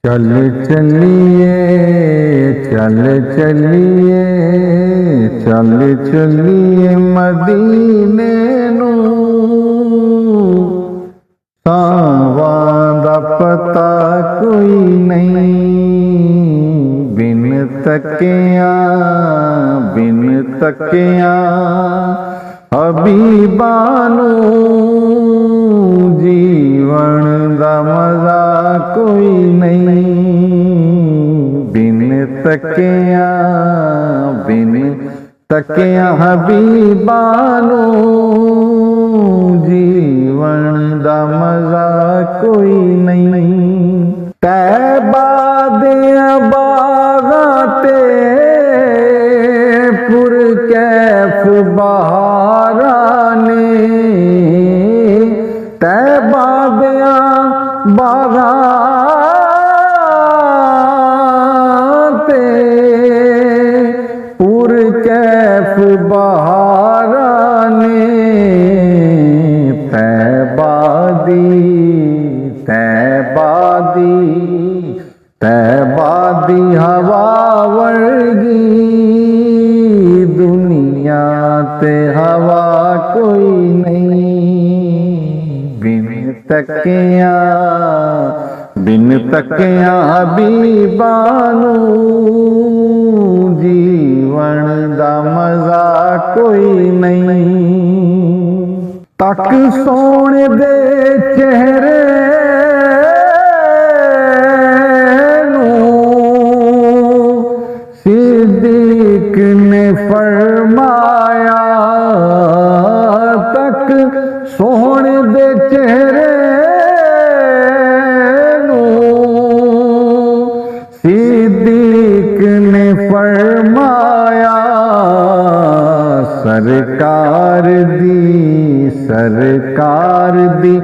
चल चलिए चल चलिए चल चलिए मदीने नू सावां दा पता कोई नहीं बिन तकिया हबीबा नू जीवन दा मजा कोई नहीं बिन तकिया हबीबा नू जीवन दा मजा कोई नहीं। तैबा दियां बागां ते पुरकैफ बहारां ने तैबा दियां बागां ते पुरकैफ बहारां ने तैबा दी हवा वर्गी दुनिया ते हवा कोई नहीं बिन तकिया हबीबा नू जीवन दा मजा कोई नहीं। तक सोने दे चेहरे सिद्दीक ने फरमाया तक सोने दे चेहरे सिद्दीक ने फरमाया सरकार दी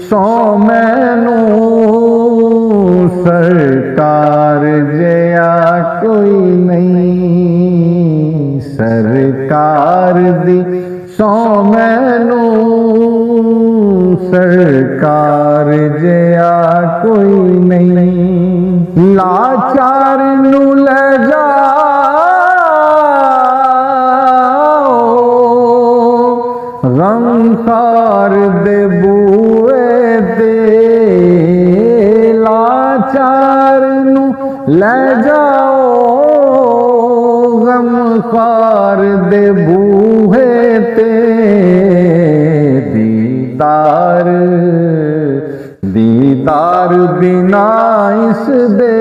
सौ मैनू सरकार जया कोई नहीं सरकार दी सौ मैनू सरकार जया कोई नहीं। लाचार नू ले जाओ गमखार दे बूए दे लाचार नू ले जाओ गमखार दे बूहे ते दीदार बिना इस दे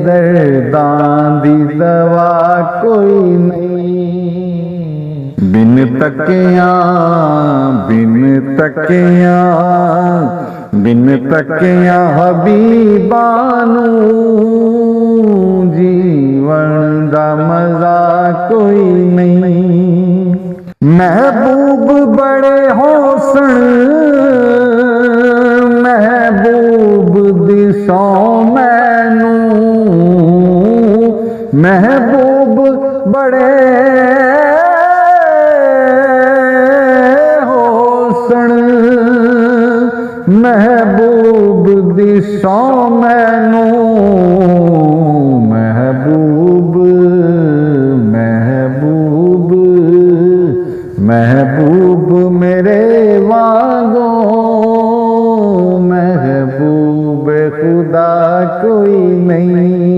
दर्दां दी दवा कोई नहीं बिन तकिया हबीबा नू जीवन दा मजा कोई नहीं। महबूब बड़े होसन महबूब दिसो मैनू महबूब बड़े होसन महबूब दिसो मैनू महबूब मेरे वांगो महबूब खुदा कोई नहीं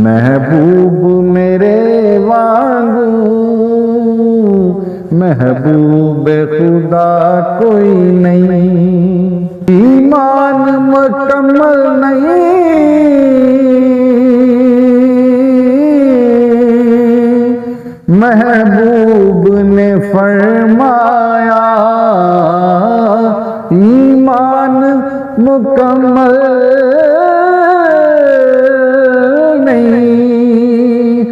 महबूब मेरे वांगो महबूब खुदा कोई नहीं। ईमान मुकम्मल नहीं महबूब ने फरमाया ईमान मुकम्मल नहीं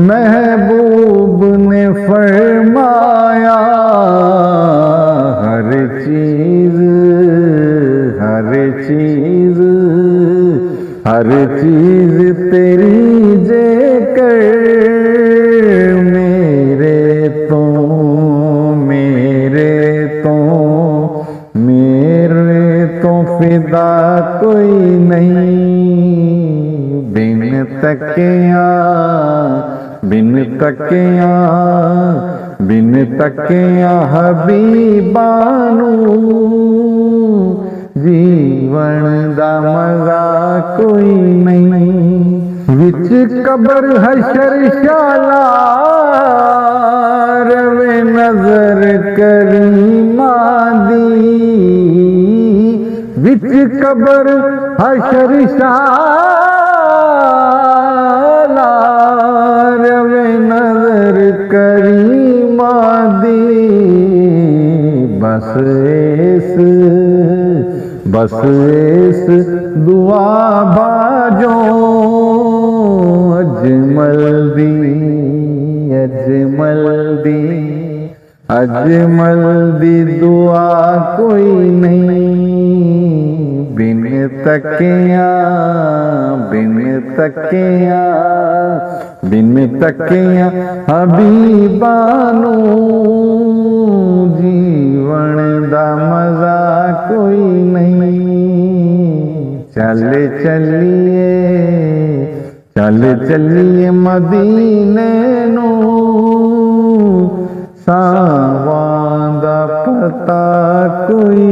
महबूब ने फरमाया हर चीज तेरी जेकर मेरे तो मेरे तो फिदा कोई नहीं। बिन तकिया बिन तकिया बिन तकिया हबीबानू जीवन दा मजा कोई नहीं। विच कबर हशर शाला रवे नजर करीमा दी। विच कबर हशर शाला रवे नजर करीमा दी। बस इस दुआ बाजो अजमल दी अजमल दी अजमल दी दुआ कोई नहीं। बिन तकिया बिन तकिया बिन तकिया हबीबानू जीवन दा मजा कोई नहीं। चल चलिए मदीने नू सावां दा पता कोई